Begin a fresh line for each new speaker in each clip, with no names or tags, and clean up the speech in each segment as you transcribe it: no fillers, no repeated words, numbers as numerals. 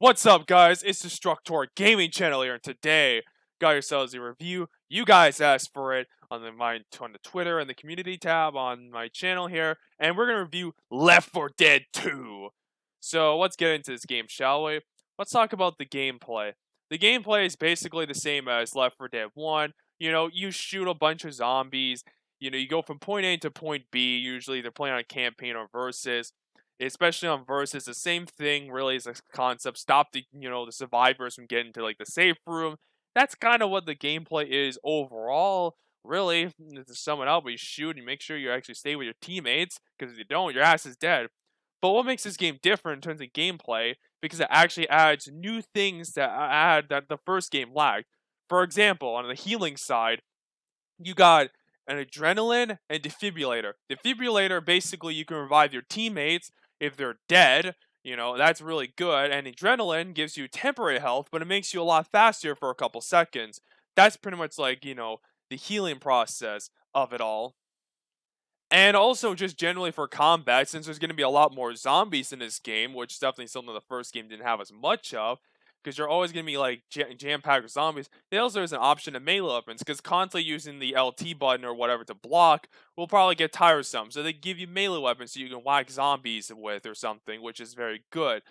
What's up, guys? It's Destructor Gaming Channel here, and today, got yourselves a review. You guys asked for it on the Twitter and the community tab on my channel here, and we're gonna review Left 4 Dead 2. So let's get into this game, shall we? Let's talk about the gameplay. The gameplay is basically the same as Left 4 Dead 1. You shoot a bunch of zombies. You go from point A to point B. Usually, they're playing on a campaign or versus. Especially on versus, the same thing really is a concept. Stop the survivors from getting to like the safe room. That's kind of what the gameplay is overall. Really, to sum it up, you shoot and you make sure you actually stay with your teammates, because if you don't, your ass is dead. But what makes this game different in terms of gameplay, because it actually adds new things that add that the first game lacked. For example, on the healing side, you got an adrenaline and defibrillator. Defibrillator, basically, you can revive your teammates if they're dead. That's really good. And adrenaline gives you temporary health, but it makes you a lot faster for a couple seconds. That's pretty much like, the healing process of it all. And also, just generally for combat, since there's going to be a lot more zombies in this game, which is definitely something the first game didn't have as much of, because you're always going to be like jam-packed with zombies. They also there's an option to melee weapons, because constantly using the LT button or whatever to block will probably get tiresome. So they give you melee weapons so you can whack zombies with or something, which is very good.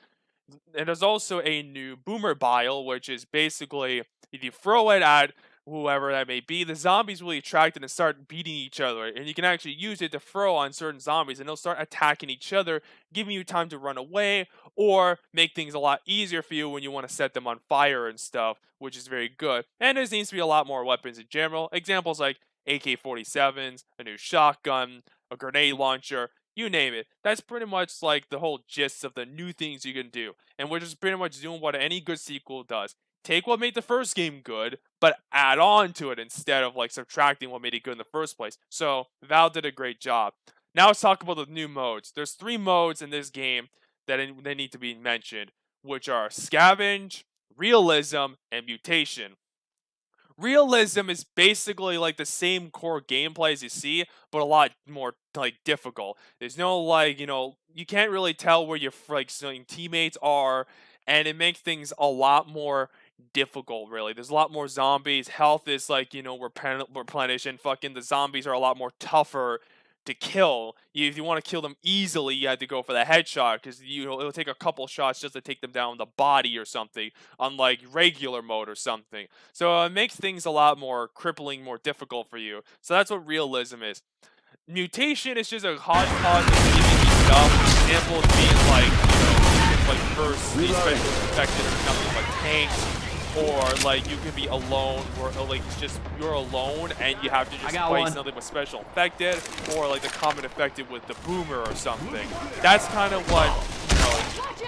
And there's also a new boomer bile, which is basically if you throw it at whoever that may be, the zombies will be attracted and start beating each other. And you can actually use it to throw on certain zombies, and they'll start attacking each other, giving you time to run away, or make things a lot easier for you when you want to set them on fire and stuff, which is very good. And there needs to be a lot more weapons in general. Examples like AK-47s, a new shotgun, a grenade launcher, you name it. That's pretty much like the whole gist of the new things you can do. And we're just pretty much doing what any good sequel does. Take what made the first game good, but add on to it instead of like subtracting what made it good in the first place. So Valve did a great job. Now let's talk about the new modes. There's 3 modes in this game that they need to be mentioned, which are Scavenge, Realism, and Mutation. Realism is basically like the same core gameplay as you see, but a lot more like difficult. There's no you can't really tell where your teammates are, and it makes things a lot more difficult. Really, there's a lot more zombies. Health is replenished, and fucking the zombies are a lot more tougher to kill. If you want to kill them easily, you have to go for the headshot, because it'll take a couple shots just to take them down the body or something, unlike regular mode or something. So it makes things a lot more crippling, more difficult for you. So that's what realism is. Mutation is just a hodgepodge of giving you stuff. Examples being burst, be special infected or nothing but tanks. Or you can be alone, or it's just you're alone and you have to just play something with special infected, or like the common infected with the boomer or something. That's kind of what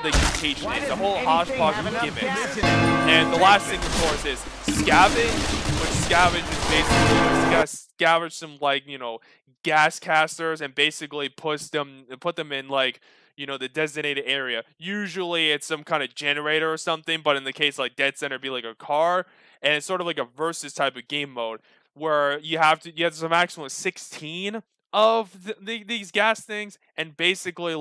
the mutation is, the whole hodgepodge of gimmicks. And the last thing, of course, is scavenge, which scavenge is basically you gotta scavenge some gas casters and basically put them in the designated area. Usually it's some kind of generator or something, but in the case like Dead Center, it'd be like a car, and it's sort of like a versus type of game mode where you have a maximum of 16 of these gas things, and basically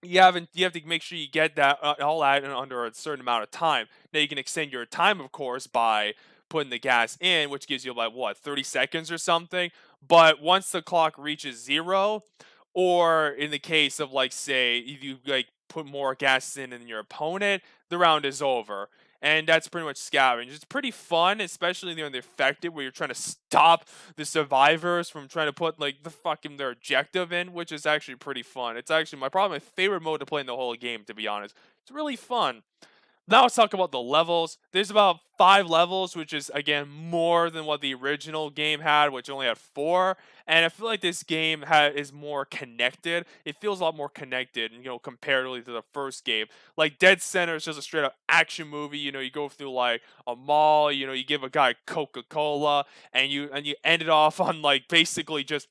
you have to make sure you get that all out in under a certain amount of time. Now you can extend your time, of course, by putting the gas in, which gives you 30 seconds or something. But once the clock reaches 0, or in the case of say if you put more gas in than your opponent, the round is over. And that's pretty much scavenge. It's pretty fun, especially during the affected, where you're trying to stop the survivors from trying to put their objective in, which is actually pretty fun. It's actually probably my favorite mode to play in the whole game, to be honest. It's really fun. Now let's talk about the levels. There's about 5 levels, which is, again, more than what the original game had, which only had 4. And I feel like this game is more connected. It feels a lot more connected, comparatively to the first game. Like, Dead Center is just a straight-up action movie. You go through, a mall, you give a guy Coca-Cola, and you end it off on, basically just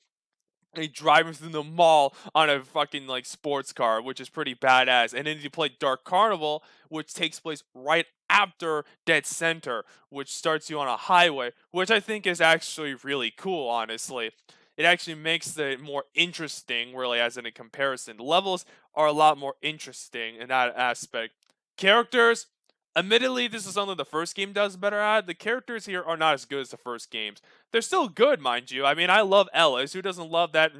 driving through the mall on a fucking sports car, which is pretty badass. And then you play Dark Carnival, which takes place right after Dead Center, which starts you on a highway, which I think is actually really cool, honestly. It actually makes it more interesting, really, as in a comparison. The levels are a lot more interesting in that aspect. Characters, admittedly, this is something the first game does better at. The characters here are not as good as the first games. They're still good, mind you. I mean, I love Ellis. Who doesn't love that,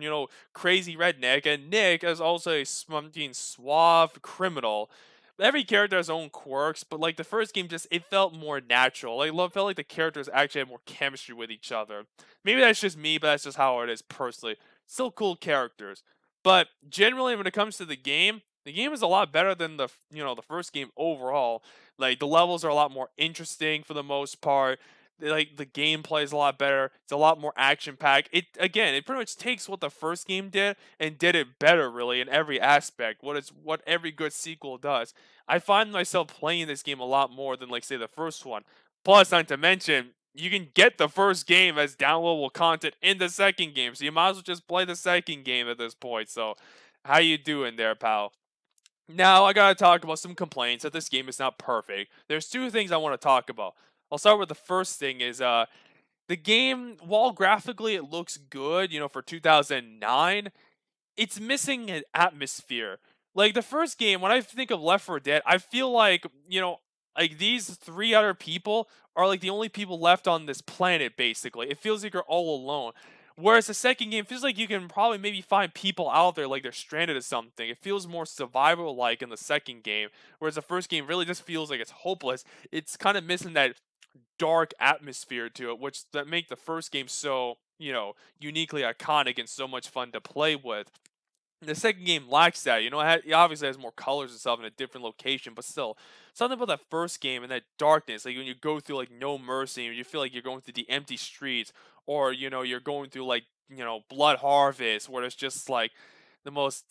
crazy redneck? And Nick is also a smoking suave criminal. Every character has their own quirks, but like the first game, just it felt more natural. Felt like the characters actually had more chemistry with each other. Maybe that's just me, but that's just how it is personally. Still cool characters, but generally, when it comes to the game is a lot better than the first game overall. Like the levels are a lot more interesting for the most part. Like the gameplay is a lot better. It's a lot more action packed. It pretty much takes what the first game did and did it better really in every aspect. What every good sequel does. I find myself playing this game a lot more than like say the first one. Plus, not to mention, you can get the first game as downloadable content in the second game, so you might as well just play the second game at this point. So, how you doing there, pal? Now I gotta talk about some complaints that this game is not perfect. There's two things I want to talk about. I'll start with the first thing is the game, while graphically it looks good, for 2009, it's missing an atmosphere. Like the first game, when I think of Left 4 Dead, I feel like, like these three other people are like the only people left on this planet, basically. It feels like you're all alone. Whereas the second game feels like you can probably maybe find people out there like they're stranded or something. It feels more survival like in the second game. Whereas the first game really just feels like it's hopeless. It's kind of missing that dark atmosphere to it, which that make the first game so, uniquely iconic and so much fun to play with. The second game lacks that. It obviously has more colors and stuff in a different location, but still, something about that first game and that darkness, like when you go through like No Mercy, or you feel like you're going through the empty streets, or you're going through like Blood Harvest, where it's just like the most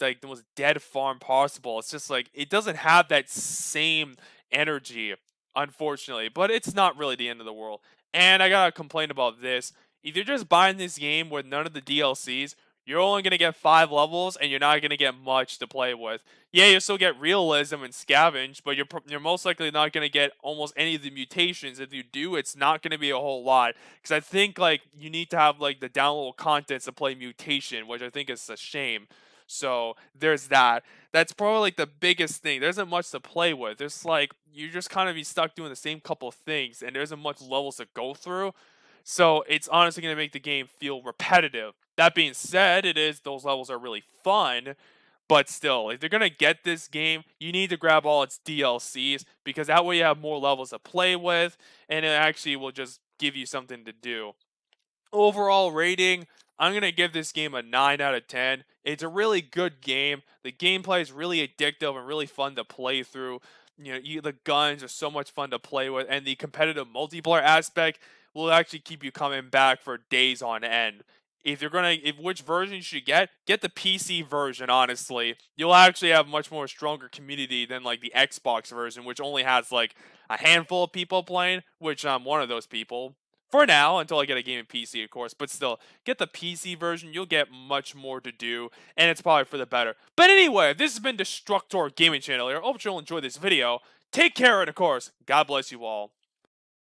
dead farm possible. It's just like it doesn't have that same energy, unfortunately. But it's not really the end of the world. And I gotta complain about this. If you're just buying this game with none of the DLCs, you're only going to get 5 levels, and you're not going to get much to play with. Yeah, you'll still get realism and scavenge, but you're most likely not going to get almost any of the mutations. If you do, it's not going to be a whole lot. Because I think like you need to have like the downloadable contents to play mutation, which I think is a shame. So there's that. That's probably like the biggest thing. There isn't much to play with. There's like you're just kind of be stuck doing the same couple of things, and there isn't much levels to go through. So it's honestly going to make the game feel repetitive. That being said, those levels are really fun, but still, if they're going to get this game, you need to grab all its DLCs because that way you have more levels to play with, and it actually will just give you something to do. Overall rating, I'm going to give this game a 9 out of 10. It's a really good game. The gameplay is really addictive and really fun to play through. The guns are so much fun to play with, and the competitive multiplayer aspect will actually keep you coming back for days on end. If which version you should get the PC version, honestly. You'll actually have much more stronger community than like the Xbox version, which only has like a handful of people playing, which I'm one of those people. For now, until I get a gaming PC, of course, but still, get the PC version, you'll get much more to do, and it's probably for the better. But anyway, this has been Destructor Gaming Channel here. I hope you'll enjoy this video. Take care, and of course, God bless you all.